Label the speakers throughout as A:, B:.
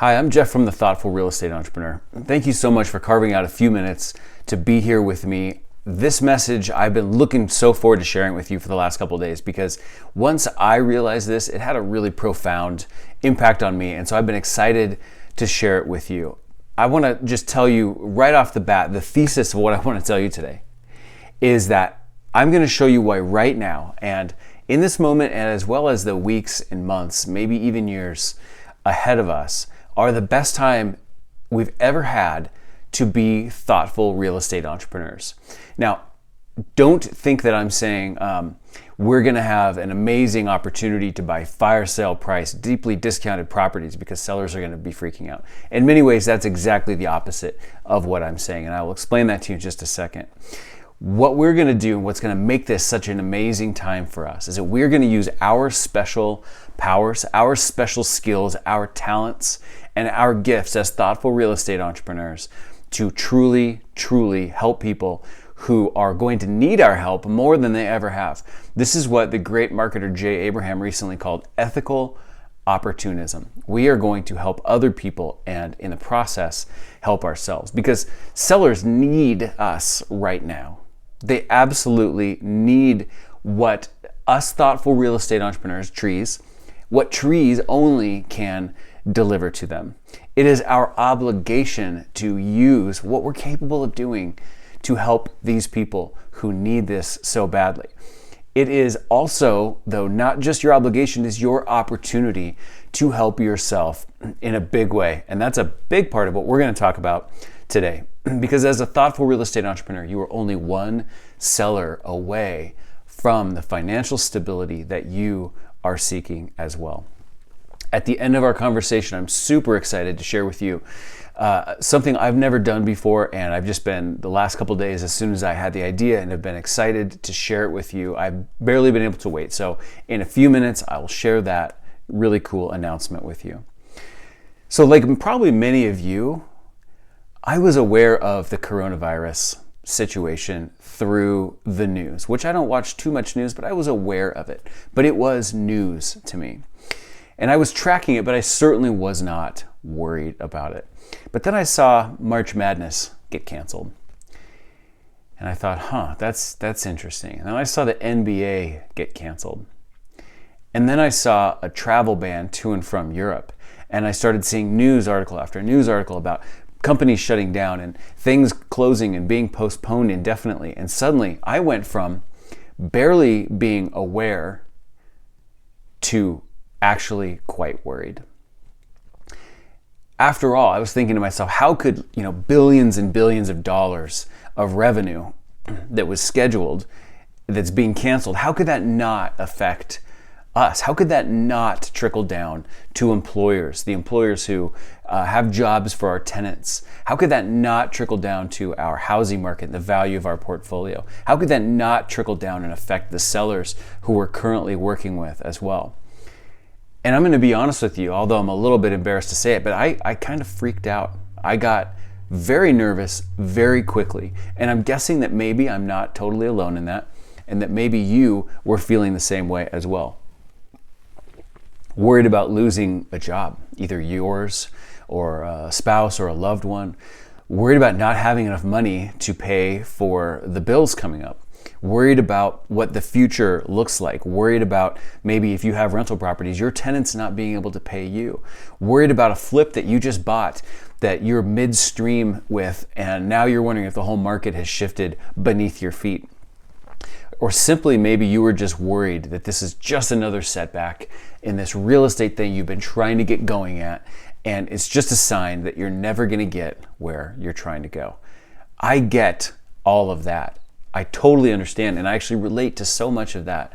A: Hi, I'm Jeff from The Thoughtful Real Estate Entrepreneur. Thank you so much for carving out a few minutes to be here with me. This message, I've been looking so forward to sharing with you for the last couple of days because once I realized this, it had a really profound impact on me. And so I've been excited to share it with you. I want to just tell you right off the bat, the thesis of what I want to tell you today is that I'm going to show you why right now and in this moment, and as well as the weeks and months, maybe even years ahead of us, are the best time we've ever had to be thoughtful real estate entrepreneurs. Now, don't think that I'm saying we're going to have an amazing opportunity to buy fire sale price, deeply discounted properties because sellers are going to be freaking out. In many ways, that's exactly the opposite of what I'm saying, and I will explain that to you in just a second. What we're going to do and what's going to make this such an amazing time for us is that we're going to use our special powers, our special skills, our talents, and our gifts as thoughtful real estate entrepreneurs to truly, truly help people who are going to need our help more than they ever have. This is what the great marketer Jay Abraham recently called ethical opportunism. We are going to help other people and in the process help ourselves because sellers need us right now. They absolutely need what us thoughtful real estate entrepreneurs, what trees only can deliver to them. It is our obligation to use what we're capable of doing to help these people who need this so badly. It is also, though, not just your obligation, it is your opportunity to help yourself in a big way. And that's a big part of what we're going to talk about today. Because as a thoughtful real estate entrepreneur, you are only one seller away from the financial stability that you are seeking as well. At the end of our conversation, I'm super excited to share with you something I've never done before, and I've just been, the last couple of days, as soon as I had the idea and have been excited to share it with you, I've barely been able to wait. So in a few minutes, I will share that really cool announcement with you. So like probably many of you, I was aware of the coronavirus situation through the news, which I don't watch too much news, but I was aware of it. But it was news to me. And I was tracking it, but I certainly was not worried about it. But then I saw March Madness get canceled. And I thought, that's interesting. And then I saw the NBA get canceled. And then I saw a travel ban to and from Europe. And I started seeing news article after news article about companies shutting down and things closing and being postponed indefinitely. And suddenly I went from barely being aware to actually quite worried. After all, I was thinking to myself, how could, billions and billions of dollars of revenue that was scheduled, that's being canceled, how could that not affect us? How could that not trickle down to employers, the employers who have jobs for our tenants? How could that not trickle down to our housing market, the value of our portfolio? How could that not trickle down and affect the sellers who we're currently working with as well? And I'm going to be honest with you, although I'm a little bit embarrassed to say it, but I kind of freaked out. I got very nervous very quickly. And I'm guessing that maybe I'm not totally alone in that, and that maybe you were feeling the same way as well. Worried about losing a job, either yours or a spouse or a loved one. Worried about not having enough money to pay for the bills coming up. Worried about what the future looks like. Worried about maybe if you have rental properties, your tenants not being able to pay you. Worried about a flip that you just bought that you're midstream with, and now you're wondering if the whole market has shifted beneath your feet. Or simply maybe you were just worried that this is just another setback in this real estate thing you've been trying to get going at, and it's just a sign that you're never going to get where you're trying to go. I get all of that. I totally understand, and I actually relate to so much of that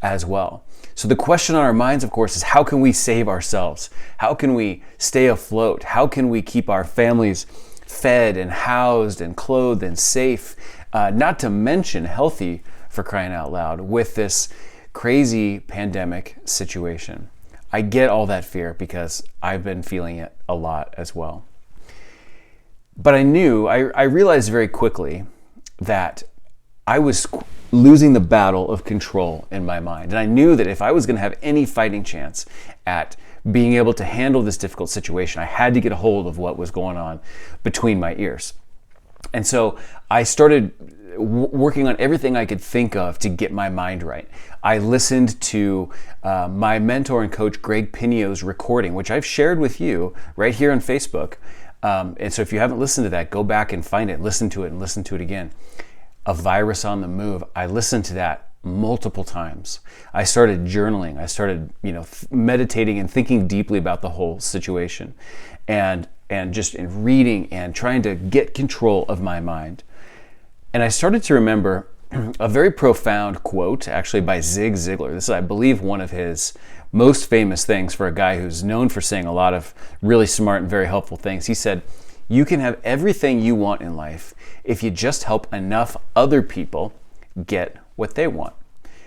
A: as well. So the question on our minds, of course, is how can we save ourselves? How can we stay afloat? How can we keep our families fed and housed and clothed and safe, not to mention healthy, for crying out loud, with this crazy pandemic situation? I get all that fear because I've been feeling it a lot as well. But I realized very quickly that I was losing the battle of control in my mind. And I knew that if I was going to have any fighting chance at being able to handle this difficult situation, I had to get a hold of what was going on between my ears. And so I started working on everything I could think of to get my mind right. I listened to my mentor and coach Greg Pinio's recording, which I've shared with you right here on Facebook. And so if you haven't listened to that, go back and find it, listen to it, and listen to it again. A Virus on the Move. I listened to that multiple times. I started journaling. I started, meditating and thinking deeply about the whole situation, and just in reading and trying to get control of my mind. And I started to remember a very profound quote, actually by Zig Ziglar. This is, I believe, one of his most famous things for a guy who's known for saying a lot of really smart and very helpful things. He said, "You can have everything you want in life if you just help enough other people get what they want."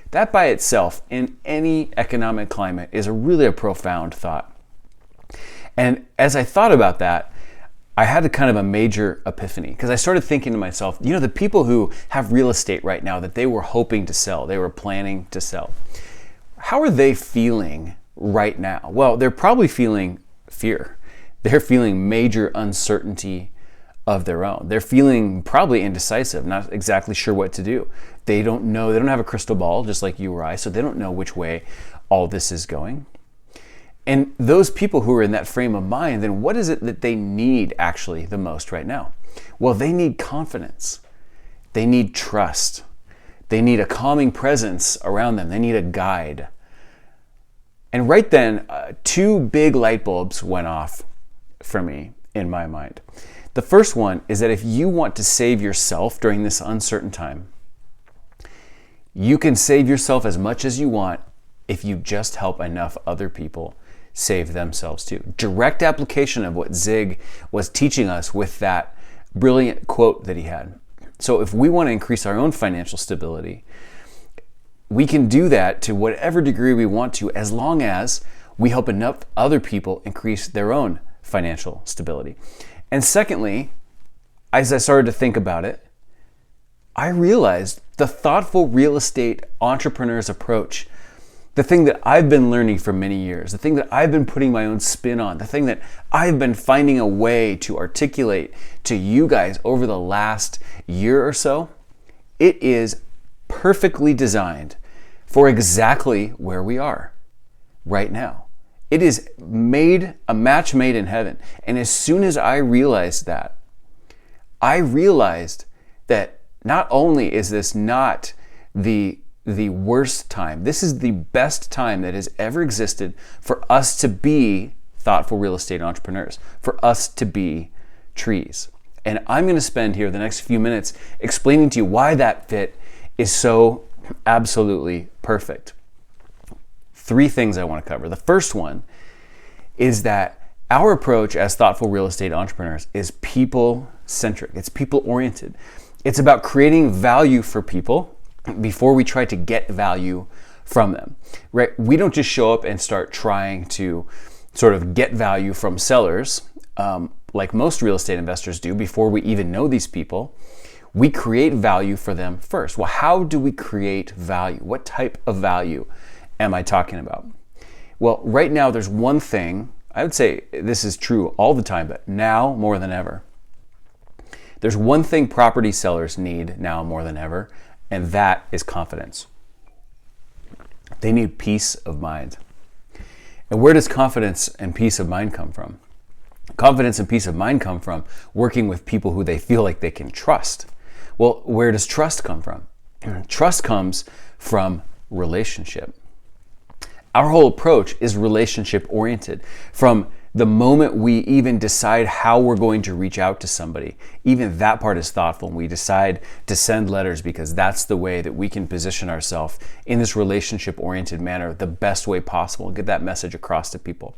A: That by itself, in any economic climate, is really a profound thought. And as I thought about that, I had a kind of a major epiphany, because I started thinking to myself, the people who have real estate right now that they were hoping to sell, they were planning to sell, how are they feeling right now? Well, they're probably feeling fear. They're feeling major uncertainty of their own. They're feeling probably indecisive, not exactly sure what to do. They don't know, they don't have a crystal ball just like you or I, so they don't know which way all this is going. And those people who are in that frame of mind, then what is it that they need actually the most right now? Well, they need confidence. They need trust. They need a calming presence around them. They need a guide. And right then, two big light bulbs went off for me in my mind. The first one is that if you want to save yourself during this uncertain time, you can save yourself as much as you want if you just help enough other people save themselves too. Direct application of what Zig was teaching us with that brilliant quote that he had. So if we want to increase our own financial stability, we can do that to whatever degree we want to, as long as we help enough other people increase their own financial stability. And secondly, as I started to think about it, I realized the thoughtful real estate entrepreneur's approach, the thing that I've been learning for many years, the thing that I've been putting my own spin on, the thing that I've been finding a way to articulate to you guys over the last year or so, it is perfectly designed for exactly where we are right now. It is made, a match made in heaven. And as soon as I realized that, I realized that not only is this not the worst time, this is the best time that has ever existed for us to be thoughtful real estate entrepreneurs, for us to be trees. And I'm going to spend here the next few minutes explaining to you why that fit is so absolutely perfect. Three things I want to cover. The first one is that our approach as thoughtful real estate entrepreneurs is people-centric. It's people-oriented. It's about creating value for people before we try to get value from them, right? We don't just show up and start trying to sort of get value from sellers like most real estate investors do before we even know these people. We create value for them first. Well, how do we create value? What type of value am I talking about? Well, right now there's one thing, I would say this is true all the time, but now more than ever. There's one thing property sellers need now more than ever, and that is confidence. They need peace of mind. And where does confidence and peace of mind come from? Confidence and peace of mind come from working with people who they feel like they can trust. Well, where does trust come from? Trust comes from relationship. Our whole approach is relationship oriented. From the moment we even decide how we're going to reach out to somebody, even that part is thoughtful. We decide to send letters because that's the way that we can position ourselves in this relationship oriented manner the best way possible and get that message across to people.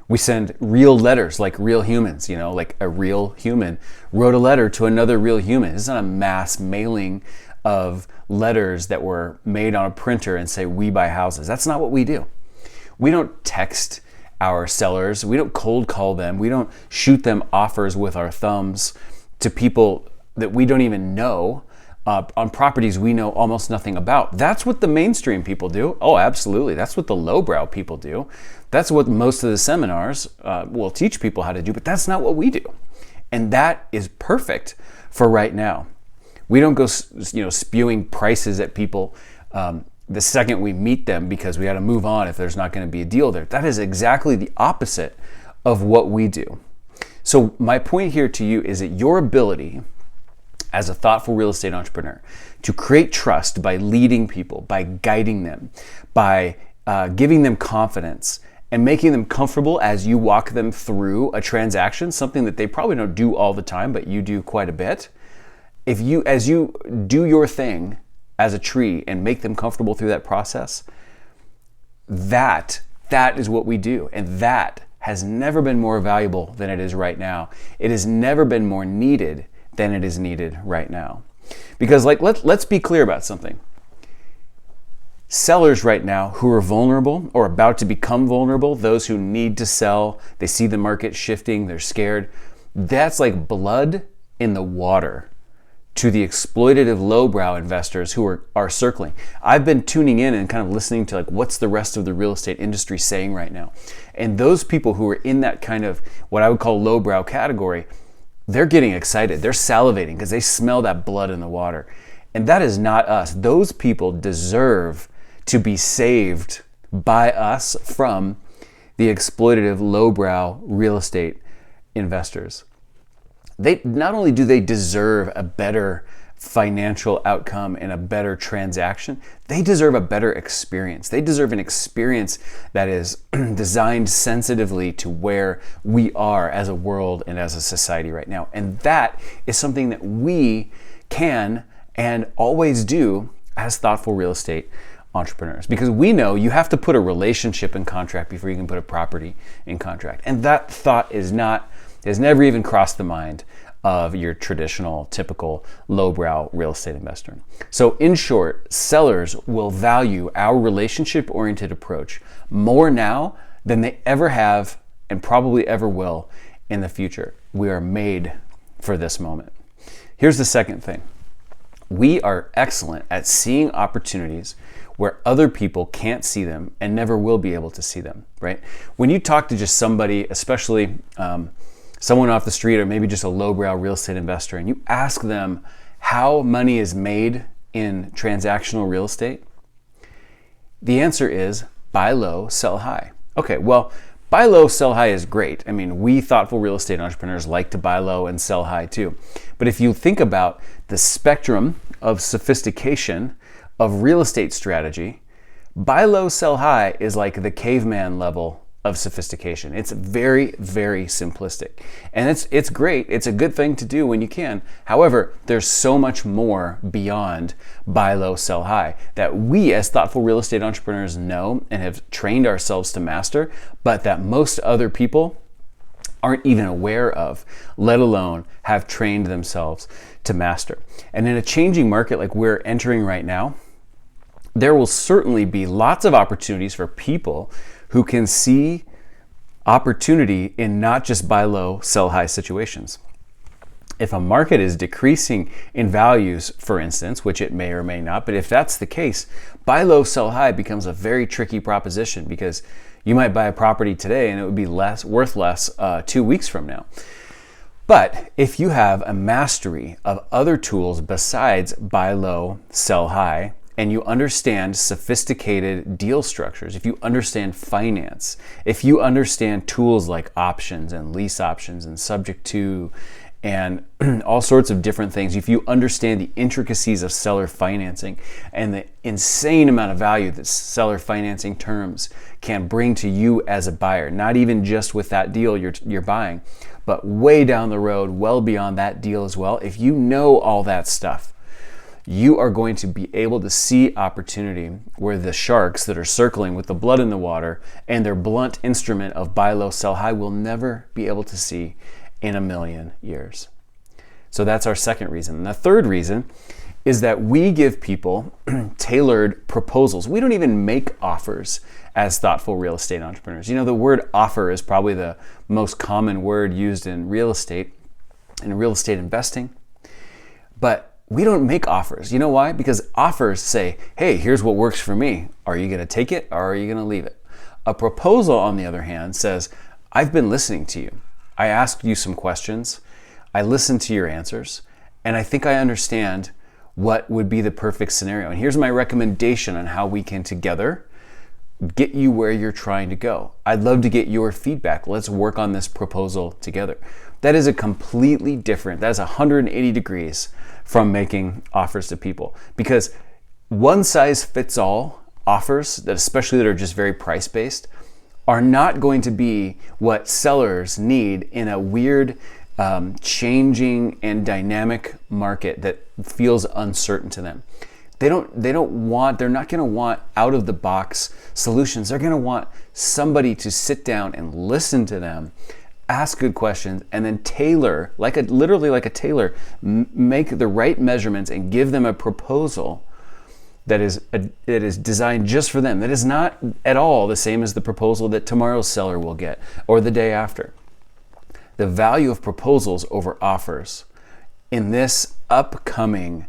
A: We send real letters like real humans, like a real human wrote a letter to another real human. It's not a mass mailing of letters that were made on a printer and say, "We buy houses." That's not what we do. We don't text our sellers. We don't cold call them. We don't shoot them offers with our thumbs to people that we don't even know on properties we know almost nothing about. That's what the mainstream people do. Oh, absolutely. That's what the lowbrow people do. That's what most of the seminars will teach people how to do, but that's not what we do. And that is perfect for right now. We don't go, spewing prices at people the second we meet them because we got to move on if there's not going to be a deal there. That is exactly the opposite of what we do. So my point here to you is that your ability as a thoughtful real estate entrepreneur to create trust by leading people, by guiding them, by giving them confidence and making them comfortable as you walk them through a transaction, something that they probably don't do all the time, but you do quite a bit. As you do your thing as a tree and make them comfortable through that process, that is what we do. And that has never been more valuable than it is right now. It has never been more needed than it is needed right now. Because let's be clear about something. Sellers right now who are vulnerable or about to become vulnerable, those who need to sell, they see the market shifting, they're scared, that's like blood in the water to the exploitative lowbrow investors who are circling. I've been tuning in and kind of listening to what's the rest of the real estate industry saying right now. And those people who are in that kind of what I would call lowbrow category, they're getting excited. They're salivating because they smell that blood in the water. And that is not us. Those people deserve to be saved by us from the exploitative lowbrow real estate investors. They not only do they deserve a better financial outcome and a better transaction, they deserve a better experience. They deserve an experience that is designed sensitively to where we are as a world and as a society right now. And that is something that we can and always do as thoughtful real estate entrepreneurs, because we know you have to put a relationship in contract before you can put a property in contract. And that thought has never even crossed the mind of your traditional, typical lowbrow real estate investor. So in short, sellers will value our relationship-oriented approach more now than they ever have and probably ever will in the future. We are made for this moment. Here's the second thing. We are excellent at seeing opportunities where other people can't see them and never will be able to see them, right? When you talk to just somebody, especially someone off the street or maybe just a lowbrow real estate investor, and you ask them how money is made in transactional real estate, the answer is buy low, sell high. Okay, well, buy low, sell high is great. I mean, we thoughtful real estate entrepreneurs like to buy low and sell high too. But if you think about the spectrum of sophistication of real estate strategy, buy low, sell high is like the caveman level of sophistication. It's very, very simplistic. And it's great. It's a good thing to do when you can. However, there's so much more beyond buy low, sell high that we as thoughtful real estate entrepreneurs know and have trained ourselves to master, but that most other people aren't even aware of, let alone have trained themselves to master. And in a changing market like we're entering right now, there will certainly be lots of opportunities for people who can see opportunity in not just buy low, sell high situations. If a market is decreasing in values, for instance, which it may or may not, but if that's the case, buy low, sell high becomes a very tricky proposition, because you might buy a property today and it would be worth less 2 weeks from now. But if you have a mastery of other tools besides buy low, sell high, and you understand sophisticated deal structures, if you understand finance, if you understand tools like options and lease options and subject to and all sorts of different things, if you understand the intricacies of seller financing and the insane amount of value that seller financing terms can bring to you as a buyer, not even just with that deal you're buying, but way down the road, well beyond that deal as well, if you know all that stuff, you are going to be able to see opportunity where the sharks that are circling with the blood in the water and their blunt instrument of buy low, sell high will never be able to see in a million years. So that's our second reason. And the third reason is that we give people tailored proposals. We don't even make offers as thoughtful real estate entrepreneurs. You know, the word offer is probably the most common word used in real estate investing. But we don't make offers. You know why? Because offers say, hey, here's what works for me. Are you going to take it or are you going to leave it? A proposal, on the other hand, says, I've been listening to you. I asked you some questions. I listened to your answers. And I think I understand what would be the perfect scenario. And here's my recommendation on how we can together get you where you're trying to go. I'd love to get your feedback. Let's work on this proposal together. That is a completely different, that's 180 degrees from making offers to people. Because one size fits all offers, that especially that are just very price-based, are not going to be what sellers need in a weird, changing and dynamic market that feels uncertain to them. They're not going to want out of the box solutions. They're going to want somebody to sit down and listen to them, ask good questions, and then tailor, literally like a tailor, make the right measurements and give them a proposal that is designed just for them. That is not at all the same as the proposal that tomorrow's seller will get or the day after. The value of proposals over offers in this upcoming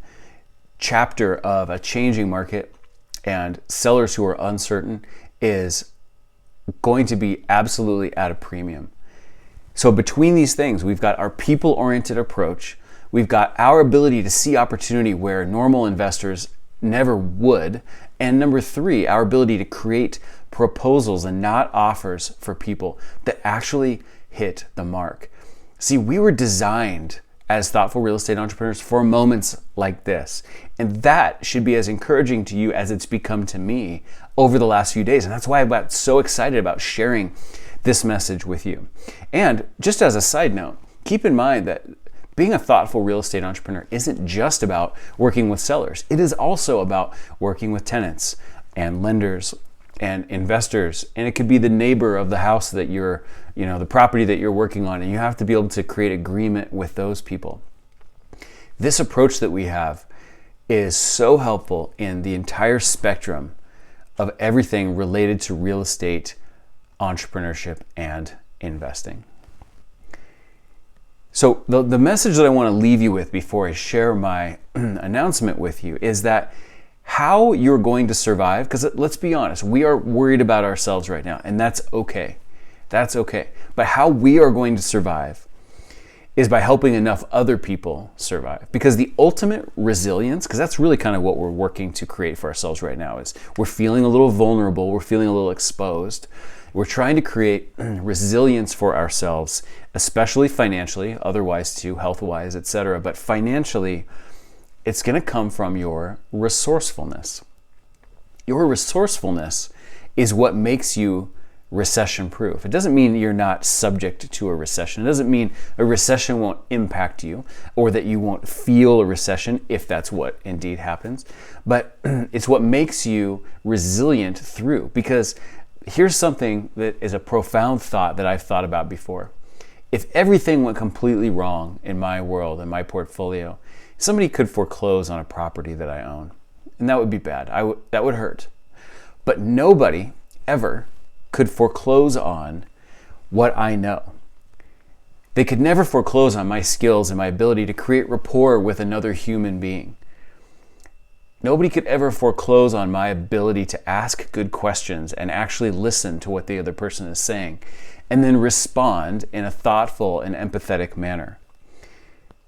A: chapter of a changing market and sellers who are uncertain is going to be absolutely at a premium. So between these things, we've got our people-oriented approach, we've got our ability to see opportunity where normal investors never would, and number three, our ability to create proposals and not offers for people that actually hit the mark. See, we were designed as thoughtful real estate entrepreneurs for moments like this. And that should be as encouraging to you as it's become to me over the last few days. And that's why I got so excited about sharing this message with you. And just as a side note, keep in mind that being a thoughtful real estate entrepreneur isn't just about working with sellers. It is also about working with tenants and lenders and investors. And it could be the neighbor of the house that the property that you're working on, and you have to be able to create agreement with those people. This approach that we have is so helpful in the entire spectrum of everything related to real estate entrepreneurship and investing. So the message that I want to leave you with before I share my announcement with you is that how you're going to survive, because let's be honest, we are worried about ourselves right now, and that's okay. That's okay. But how we are going to survive is by helping enough other people survive. Because the ultimate resilience, because that's really kind of what we're working to create for ourselves right now, is we're feeling a little vulnerable, we're feeling a little exposed. We're trying to create resilience for ourselves, especially financially, otherwise too, health-wise, etc. But financially, it's going to come from your resourcefulness. Your resourcefulness is what makes you recession-proof. It doesn't mean you're not subject to a recession. It doesn't mean a recession won't impact you or that you won't feel a recession if that's what indeed happens. But it's what makes you resilient through. Because here's something that is a profound thought that I've thought about before. If everything went completely wrong in my world, in my portfolio, somebody could foreclose on a property that I own. And that would be bad. That would hurt. But nobody ever could foreclose on what I know. They could never foreclose on my skills and my ability to create rapport with another human being. Nobody could ever foreclose on my ability to ask good questions and actually listen to what the other person is saying and then respond in a thoughtful and empathetic manner.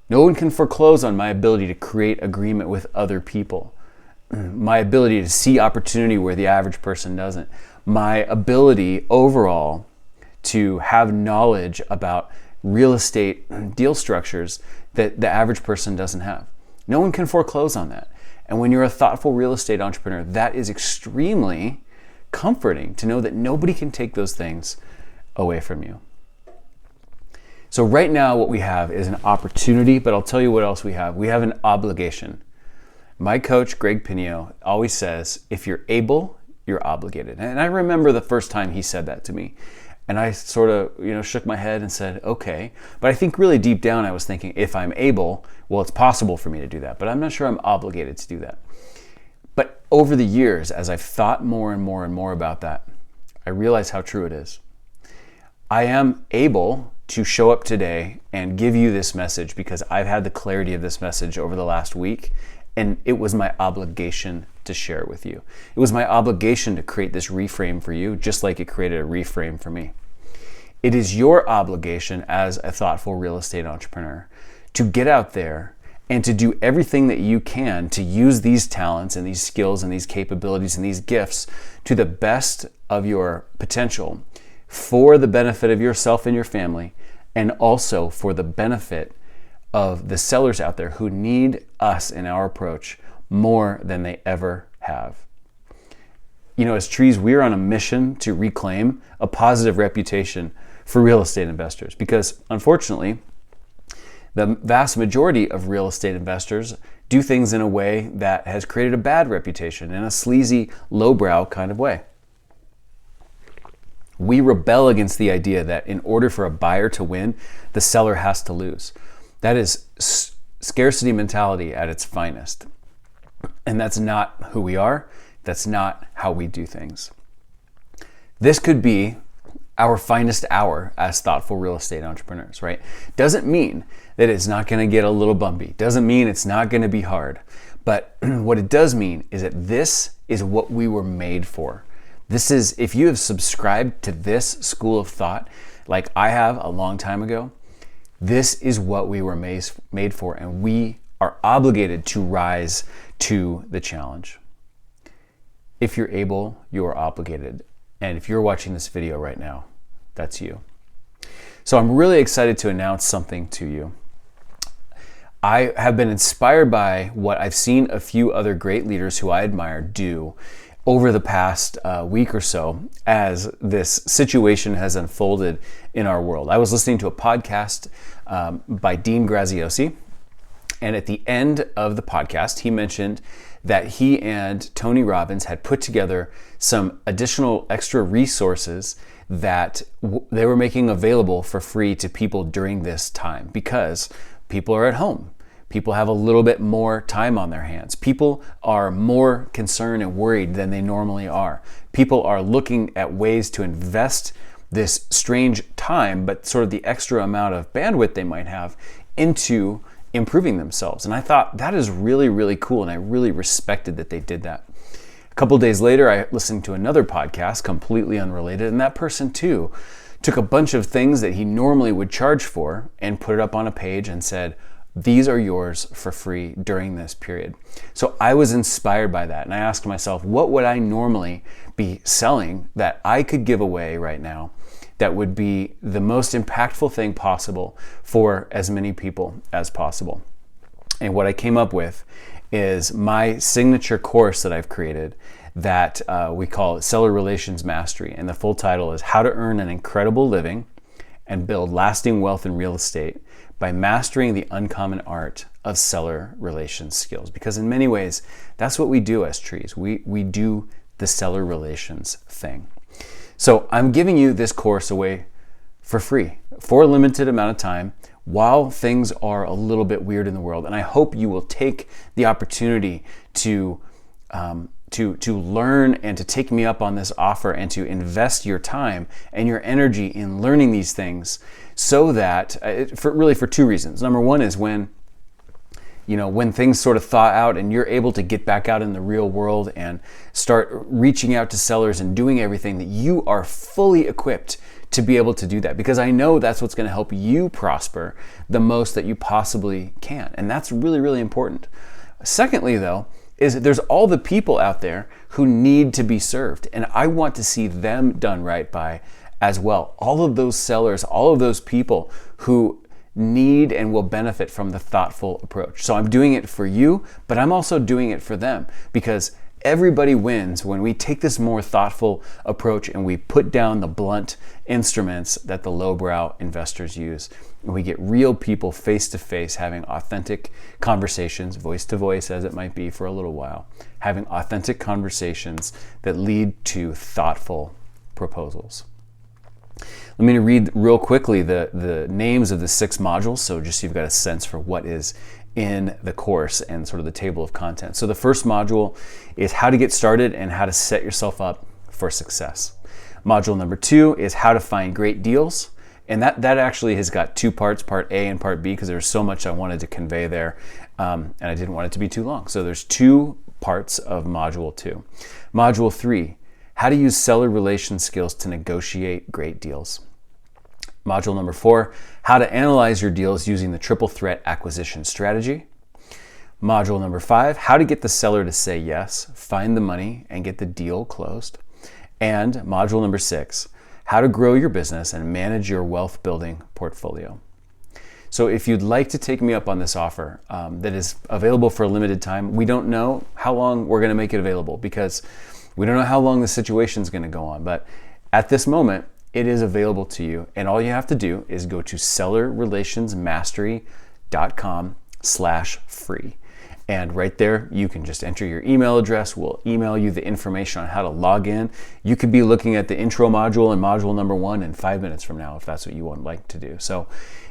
A: No one can foreclose on my ability to create agreement with other people, my ability to see opportunity where the average person doesn't, my ability overall to have knowledge about real estate deal structures that the average person doesn't have. No one can foreclose on that. And when you're a thoughtful real estate entrepreneur, that is extremely comforting to know that nobody can take those things away from you. So right now what we have is an opportunity, but I'll tell you what else we have. We have an obligation. My coach, Greg Pinio, always says, if you're able, you're obligated. And I remember the first time he said that to me. And I sort of, shook my head and said, okay. But I think really deep down I was thinking, if I'm able, well, it's possible for me to do that. But I'm not sure I'm obligated to do that. But over the years, as I've thought more and more and more about that, I realize how true it is. I am able to show up today and give you this message because I've had the clarity of this message over the last week, and it was my obligation to share it with you. It was my obligation to create this reframe for you, just like it created a reframe for me. It is your obligation as a thoughtful real estate entrepreneur to get out there and to do everything that you can to use these talents and these skills and these capabilities and these gifts to the best of your potential for the benefit of yourself and your family, and also for the benefit of the sellers out there who need us in our approach more than they ever have. You know, as Trees, we're on a mission to reclaim a positive reputation for real estate investors because, unfortunately, the vast majority of real estate investors do things in a way that has created a bad reputation, in a sleazy, lowbrow kind of way. We rebel against the idea that in order for a buyer to win, the seller has to lose. That is scarcity mentality at its finest. And that's not who we are. That's not how we do things. This could be our finest hour as thoughtful real estate entrepreneurs, right? Doesn't mean that it's not going to get a little bumpy. Doesn't mean it's not going to be hard. But what it does mean is that this is what we were made for. This is, if you have subscribed to this school of thought, like I have a long time ago, this is what we were made for, and we are obligated to rise to the challenge. If you're able, you are obligated. And if you're watching this video right now, that's you. So I'm really excited to announce something to you. I have been inspired by what I've seen a few other great leaders who I admire do over the past week or so as this situation has unfolded in our world. I was listening to a podcast by Dean Graziosi, and at the end of the podcast, he mentioned that he and Tony Robbins had put together some additional extra resources that they were making available for free to people during this time because people are at home. People have a little bit more time on their hands. People are more concerned and worried than they normally are. People are looking at ways to invest this strange time, but sort of the extra amount of bandwidth they might have into improving themselves. And I thought that is really, really cool. And I really respected that they did that. A couple days later, I listened to another podcast completely unrelated. And that person too took a bunch of things that he normally would charge for and put it up on a page and said, these are yours for free during this period. So I was inspired by that. And I asked myself, what would I normally be selling that I could give away right now that would be the most impactful thing possible for as many people as possible? And what I came up with is my signature course that I've created that we call Seller Relations Mastery. And the full title is How to Earn an Incredible Living and Build Lasting Wealth in Real Estate by Mastering the Uncommon Art of Seller Relations Skills. Because in many ways, that's what we do as Trees. We do the seller relations thing. So I'm giving you this course away for free for a limited amount of time while things are a little bit weird in the world. And I hope you will take the opportunity to learn and to take me up on this offer and to invest your time and your energy in learning these things so that, for two reasons. Number one is when things sort of thaw out and you're able to get back out in the real world and start reaching out to sellers and doing everything, that you are fully equipped to be able to do that. Because I know that's what's going to help you prosper the most that you possibly can. And that's really, really important. Secondly, though, is there's all the people out there who need to be served. And I want to see them done right by as well. All of those sellers, all of those people who need and will benefit from the thoughtful approach. So I'm doing it for you, but I'm also doing it for them because everybody wins when we take this more thoughtful approach and we put down the blunt instruments that the lowbrow investors use. And we get real people face to face having authentic conversations, voice to voice as it might be for a little while, having authentic conversations that lead to thoughtful proposals. Let me read real quickly the names of the 6 modules, so just so you've got a sense for what is in the course and sort of the table of content. So the first module is how to get started and how to set yourself up for success. Module number 2 is how to find great deals, And that actually has got two parts, part A and part B, because there's so much I wanted to convey there, and I didn't want it to be too long. So there's two parts of Module 2. Module 3, how to use seller relation skills to negotiate great deals. Module number 4, how to analyze your deals using the triple threat acquisition strategy. Module number 5, how to get the seller to say yes, find the money, and get the deal closed. And module number 6, how to grow your business and manage your wealth building portfolio. So if you'd like to take me up on this offer that is available for a limited time, we don't know how long we're going to make it available because we don't know how long the situation is going to go on. But at this moment, it is available to you. And all you have to do is go to sellerrelationsmastery.com/free. And right there, you can just enter your email address. We'll email you the information on how to log in. You could be looking at the intro module and module number 1 in 5 minutes from now, if that's what you would like to do. So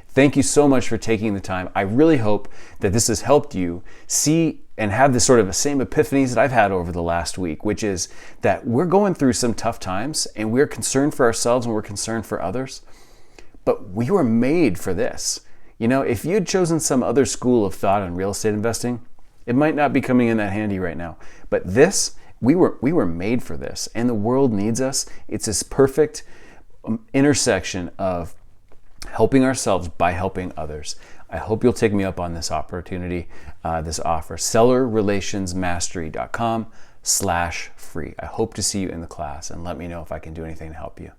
A: thank you so much for taking the time. I really hope that this has helped you see and have this sort of the same epiphanies that I've had over the last week, which is that we're going through some tough times and we're concerned for ourselves and we're concerned for others, but we were made for this. You know, if you had chosen some other school of thought on real estate investing, it might not be coming in that handy right now, but this, we were made for this, and the world needs us. It's this perfect intersection of helping ourselves by helping others. I hope you'll take me up on this opportunity, this offer. sellerrelationsmastery.com/free. I hope to see you in the class, and let me know if I can do anything to help you.